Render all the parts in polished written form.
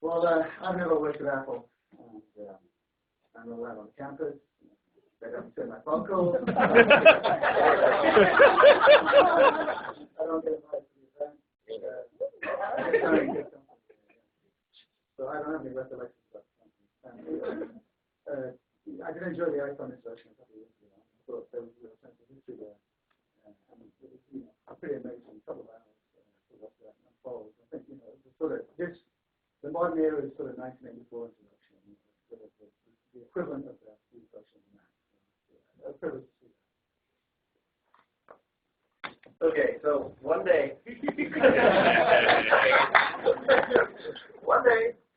Well, I've never worked at Apple, and I'm allowed on campus. They don't send my phone calls. I don't get invited to the event. So I don't have any recollections of that. I did enjoy the iPhone introduction a couple of years ago. I thought there was a real sense of history there. And it was, pretty amazing. A couple of hours to watch that unfold. I think, the modern era is sort of 1984 introduction. Sort of the equivalent of the introduction of Mac. A privilege to see that. Okay, so one day,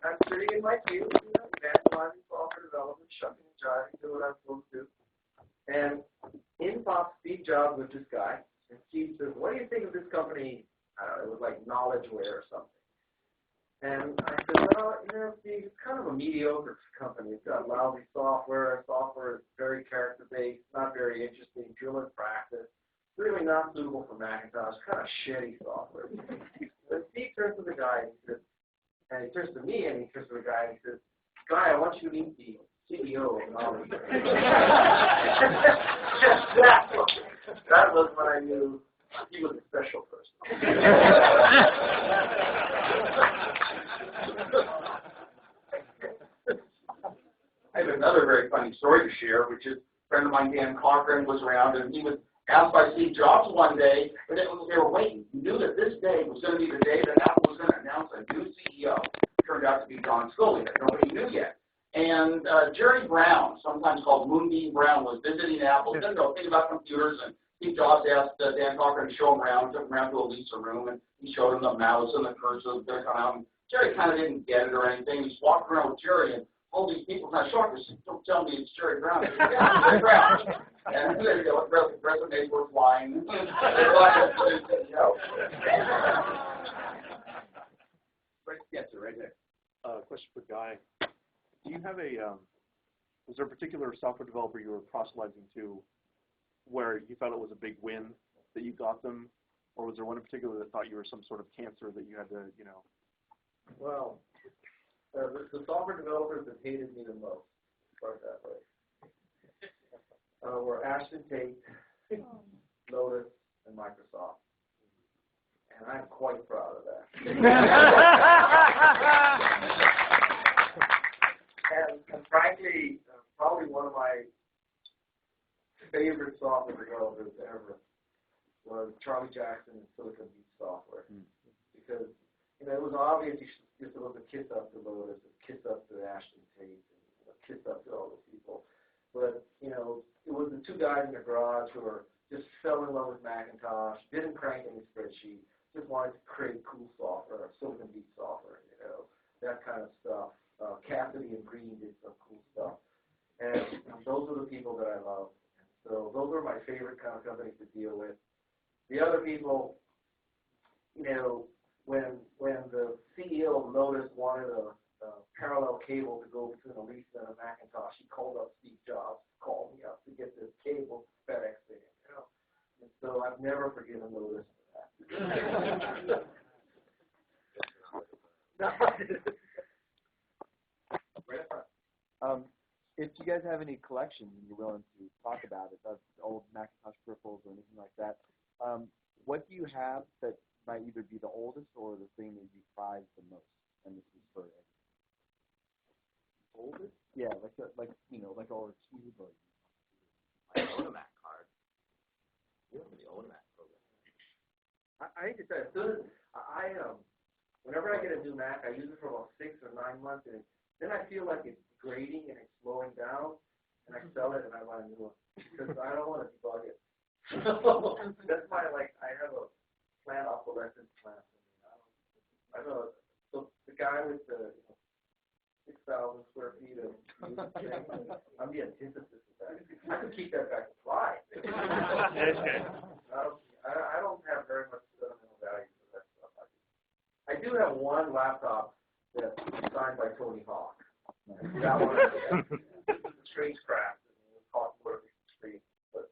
I'm sitting in my field, evangelizing software development, shucking and jiving, doing what I'm supposed to do. And in pops Steve Jobs with this guy, and Steve says, "What do you think of this company?" I don't know, it was like KnowledgeWare or something. And I said, "Well, Steve, it's kind of a mediocre company. It's got lousy software. Software is very character-based, not very interesting, drill and practice, really not suitable for Macintosh, kind of shitty software." Then Steve turns to the guy and he turns to me and he turns to the guy and he says, "Guy, I want you to meet the CEO of KnowledgeWare." That was when I knew he was a special person. I have another very funny story to share, which is a friend of mine, Dan Cochran, was around, and he was asked by Steve Jobs one day, but they were waiting. He knew that this day was going to be the day that Apple was going to announce a new CEO. It turned out to be John Scully, that nobody knew yet. And Jerry Brown, sometimes called Moonbeam Brown, was visiting Apple. Didn't know anything about computers, and Steve Jobs asked Dan Cochran to show him around, took him around to a Lisa room, and he showed him the mouse and the cursor was going to come out. And Jerry kind of didn't get it or anything. He just walked around with Jerry, and all these people kind of shocked. They said, "Don't tell me it's Jerry Brown." Said, "Yeah, it's Jerry Brown." And resumes were flying. Right, yes, sir, right there. Question for Guy. Do you have was there a particular software developer you were proselytizing to where you felt it was a big win that you got them? Or was there one in particular that thought you were some sort of cancer that you had to, Well, the software developers that hated me the most, start that way, were Ashton Tate, Lotus, and Microsoft. And I'm quite proud of that. and frankly, probably one of my favorite software developers ever was Charlie Jackson and Silicon Beach Software. Because, it was obvious you're supposed to kiss up to Lotus and kiss up to Ashton Tate and kiss up to all those people. But, it was the two guys in the garage who were just fell in love with Macintosh, didn't crank any spreadsheet, just wanted to create cool software, Silicon Beach software, that kind of stuff. Cassidy and Green did some cool stuff. And those are the people that I love. So those are my favorite kind of companies to deal with. The other people, when the CEO of Lotus wanted a parallel cable to go between a Lisa and a Macintosh, he called up Steve Jobs, called me up to get this cable FedEx to him. And so I've never forgiven Lotus for that. If you guys have any collections and you're willing to talk about it, of old Macintosh peripherals or anything like that, what do you have that might either be the oldest or the thing that you prize the most? And this is for Eddie. Oldest? Yeah, like our tube or. I own a Mac card. You don't really own a Mac program. I hate to tell you, whenever I get a new Mac, I use it for about 6 or 9 months, and then I feel like it's grading and it's slowing down, and I sell it and I buy a new one because I don't want to debug it. That's why I have a plant obsolescence plan. I know. So the guy with the 6,000 square feet of music thing, I'm the antithesis of that. I could keep that back to fly. I don't have very much sentimental value for that stuff. I do have one laptop that's signed by Tony Hawk. That one, the screen's cracked. It cost more than the screen, but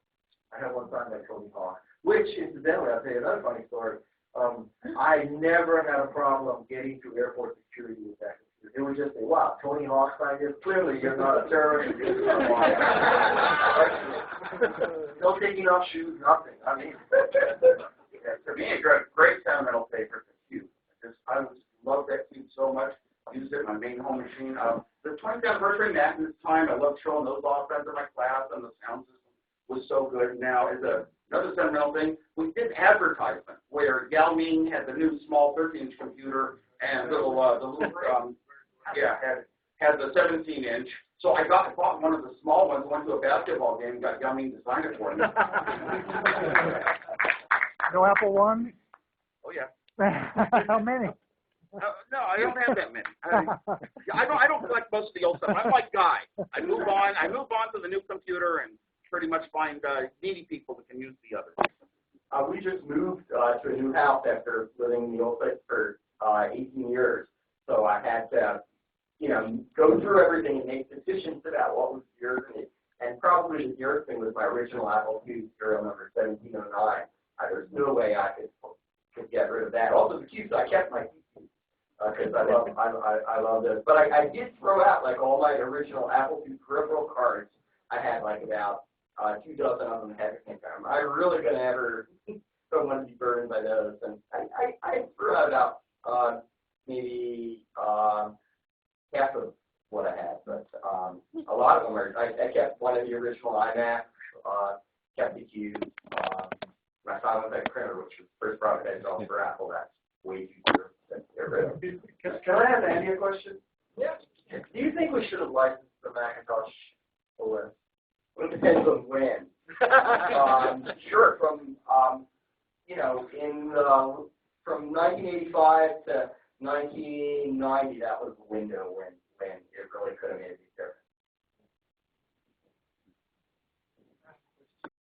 I have one signed by Tony Hawk. Which, incidentally, I'll tell you another funny story. I never had a problem getting through airport security with that computer. They would just say, wow, Tony Hawk signed this. Clearly, you're not a terrorist. No taking off shoes, nothing. I mean, Yeah, for me, a great sentimental paper is Cube. I just love that Cube so much. I used it in my main home machine. The 20th anniversary Mac this time, I loved showing those off friends in my class, and the sound system was so good. Now, as another sentimental thing, we did advertisement where Yao Ming had the new small 13-inch computer and had the 17-inch. So I bought one of the small ones, went to a basketball game, and got Yao Ming to sign it for me. No Apple One? Oh yeah. How many? No, I don't have that many. I don't collect most of the old stuff. I'm like Guy. I move on to the new computer and pretty much find needy people that can use the others. we just moved to a new house after living in the old place for 18 years. So I had to, go through everything and make decisions about what was yours. And probably the dearest thing was my original Apple II serial number 1709. There's no way I could get rid of that. Also the keys, I kept my keys because I love this. But I did throw out like all my original Apple II peripheral cards. I had like about 2 dozen of them ahead of the same time. I really gonna ever don't want to be burdened by those. And I threw out about maybe half of what I had, but a lot of them are. I kept one of the original iMacs, kept the Cube. My silent type printer, which was the first product I developed for Apple, that's way too dear to get rid of. Can I ask Andy a question? Yeah. Do you think we should have licensed the Macintosh OS? Well, it depends on when. Sure, from from 1985 to 1990, that was the window when